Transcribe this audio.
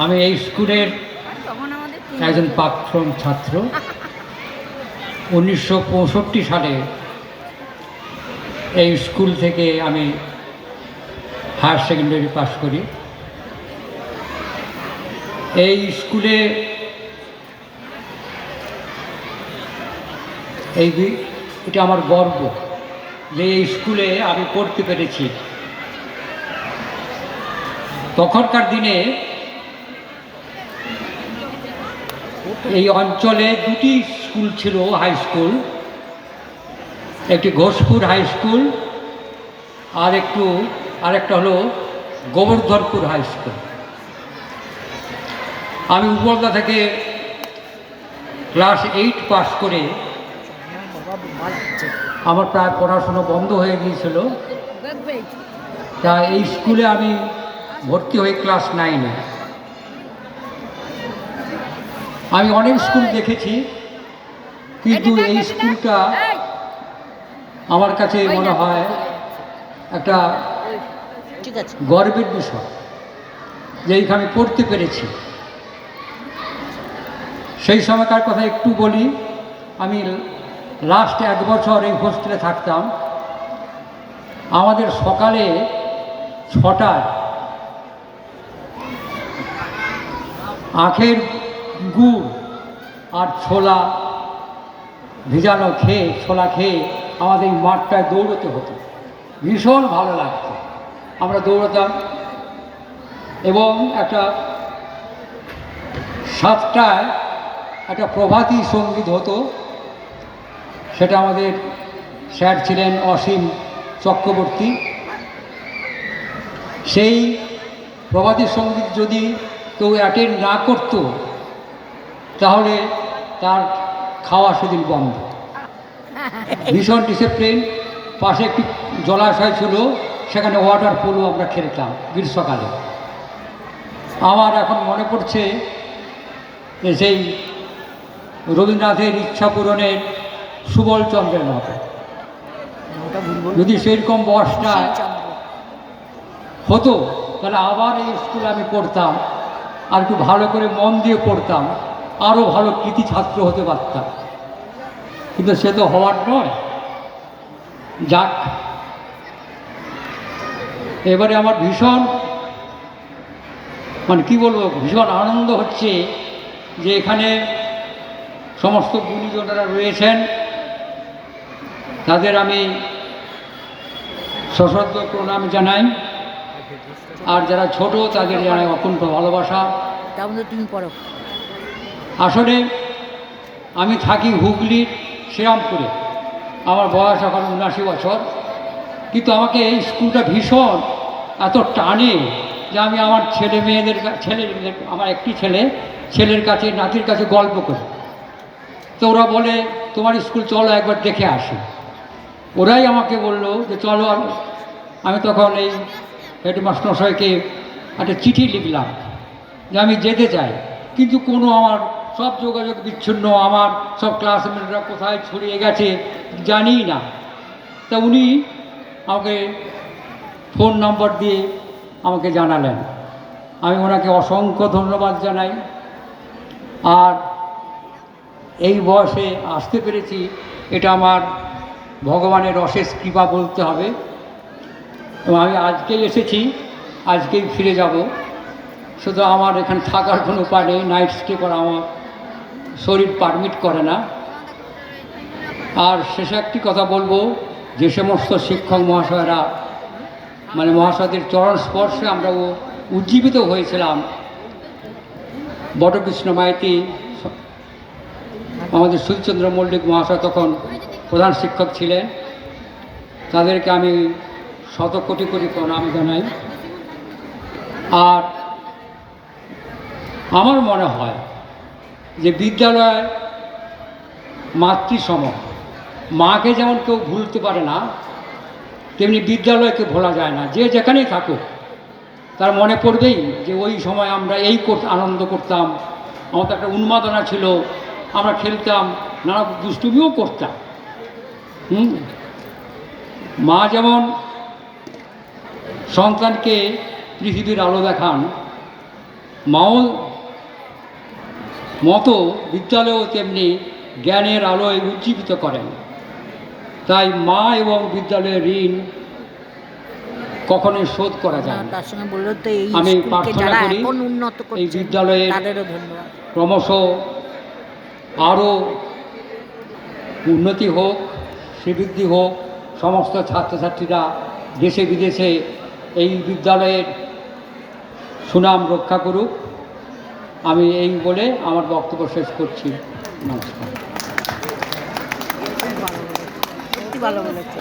আমি এই স্কুলের একজন প্রাক্তন ছাত্র। 1965 সালে এই স্কুল থেকে আমি হায়ার সেকেন্ডারি পাস করি। এই স্কুলে এটা আমার গর্ব যে এই স্কুলে আমি পড়তে পেরেছি। তখনকার দিনে এই অঞ্চলে দুটি স্কুল ছিল, হাই স্কুল। একটি ঘোষপুর হাই স্কুল আরেকটা হলো গোবর্ধনপুর হাই স্কুল। আমি উপলব্ধ থেকে ক্লাস 8 পাস করে আমার প্রায় পড়াশুনো বন্ধ হয়ে গিয়েছিল। তা এই স্কুলে আমি ভর্তি হই ক্লাস 9-এ। আমি অনেক স্কুল দেখেছি, কিন্তু এই স্কুলটা আমার কাছে মনে হয় একটা গর্বের বিষয় যে এইখানে পড়তে পেরেছি। সেই সময়কার কথা একটু বলি। আমি লাস্ট 1 বছর এই হোস্টেলে থাকতাম। আমাদের সকালে 6টায় আখের গুড় আর ছোলা ভিজানো ছোলা খেয়ে আমাদের এই মাঠটায় দৌড়তে হতো। ভীষণ ভালো লাগতো, আমরা দৌড়তাম। এবং 7টায় একটা প্রভাতী সঙ্গীত হতো। সেটা আমাদের স্যার ছিলেন অসীম চক্রবর্তী। সেই প্রভাতী সঙ্গীত যদি কেউ অ্যাটেন্ড না করতো তাহলে তার খাওয়া সেদিন বন্ধ। ভীষণ ডিসিপ্লিন। পাশে একটি জলাশয় ছিল, সেখানে ওয়াটার পোলো আমরা খেলতাম গ্রীষ্মকালে। আমার এখন মনে পড়ছে যে সেই রবীন্দ্রনাথের ইচ্ছা পূরণের সুবলচন্দ্রের মতো যদি সেরকম বয়সটা হতো তাহলে আবার এই স্কুলে আমি পড়তাম, আর একটু ভালো করে মন দিয়ে পড়তাম, আরও ভালো কৃতি ছাত্র হতে পারতাম। কিন্তু সে তো হওয়ার নয়। যাক, এবারে আমার ভীষণ কি বলবো, ভীষণ আনন্দ হচ্ছে যে এখানে সমস্ত গুণীজনেরা রয়েছেন। তাদের আমি সশ্রদ্ধ প্রণাম জানাই। আর যারা ছোট তাদের জানাই অকুণ্ঠ ভালোবাসা। তুমি পড়ো। আসলে আমি থাকি হুগলির শ্রীরামপুরে। আমার বয়স এখন 79 বছর। কিন্তু আমাকে এই স্কুলটা ভীষণ এত টানে যে আমি আমার আমার একটি ছেলের কাছে, নাতির কাছে গল্প করি। তো ওরা বলে তোমার স্কুল চলো একবার দেখে আসি। ওরাই আমাকে বললো যে চলো। আমি তখন এই হেডমাস্টার মশাইকে একটা চিঠি লিখলাম যে আমি যেতে চাই, কিন্তু কোনো আমার সব যোগাযোগ বিচ্ছিন্ন। আমার সব ক্লাসমেটরা কোথায় ছড়িয়ে গেছে জানি না। তা উনি আমাকে ফোন নম্বর দিয়ে আমাকে জানালেন। আমি ওনাকে অসংখ্য ধন্যবাদ জানাই। আর এই বয়সে আসতে পেরেছি, এটা আমার ভগবানের অশেষ কৃপা বলতে হবে। এবং আমি আজকেই এসেছি, আজকেই ফিরে যাব। শুধু আমার এখানে থাকার কোনো উপায় নেই, নাইট স্টে করা আমার শরীর পারমিট করে না। আর শেষে একটি কথা বলবো, যে সমস্ত শিক্ষক মহাশয়রা মহাশয়দের চরণ স্পর্শে আমরা উজ্জীবিত হয়েছিলাম। বটকৃষ্ণ মাইতি, আমাদের সুধীরচন্দ্র মল্লিক মহাশয় তখন প্রধান শিক্ষক ছিলেন। তাদেরকে আমি শত কোটি কোটি প্রণাম জানাই। আর আমার মনে হয় যে বিদ্যালয় মাতৃসম। মাকে যেমন কেউ ভুলতে পারে না, তেমনি বিদ্যালয়কে ভোলা যায় না। যে যেখানেই থাকুক তার মনে পড়বেই যে ওই সময় আমরা এই আনন্দ করতাম। আমাদের একটা উন্মাদনা ছিল, আমরা খেলতাম, নানা দুষ্টুমিও করতাম। মা যেমন সন্তানকে পৃথিবীর আলো দেখান, মাও মতো বিদ্যালয়ও তেমনি জ্ঞানের আলোয় উজ্জীবিত করেন। তাই মা এবং বিদ্যালয়ের ঋণ কখনোই শোধ করা যায় না। তার সঙ্গে বললো তো এই আমি স্কুলকে প্রার্থনা যারা করি এখন উন্নত এই করছে বিদ্যালয়ের তাদেরও ধন্যবাদ। ক্রমশ আরও উন্নতি হোক, শ্রীবৃদ্ধি হোক, সমস্ত ছাত্রছাত্রীরা দেশে বিদেশে এই বিদ্যালয়ের সুনাম রক্ষা করুক। আমি এই বলে আমার বক্তব্য শেষ করছি। নমস্কার। ভালো বলেছে।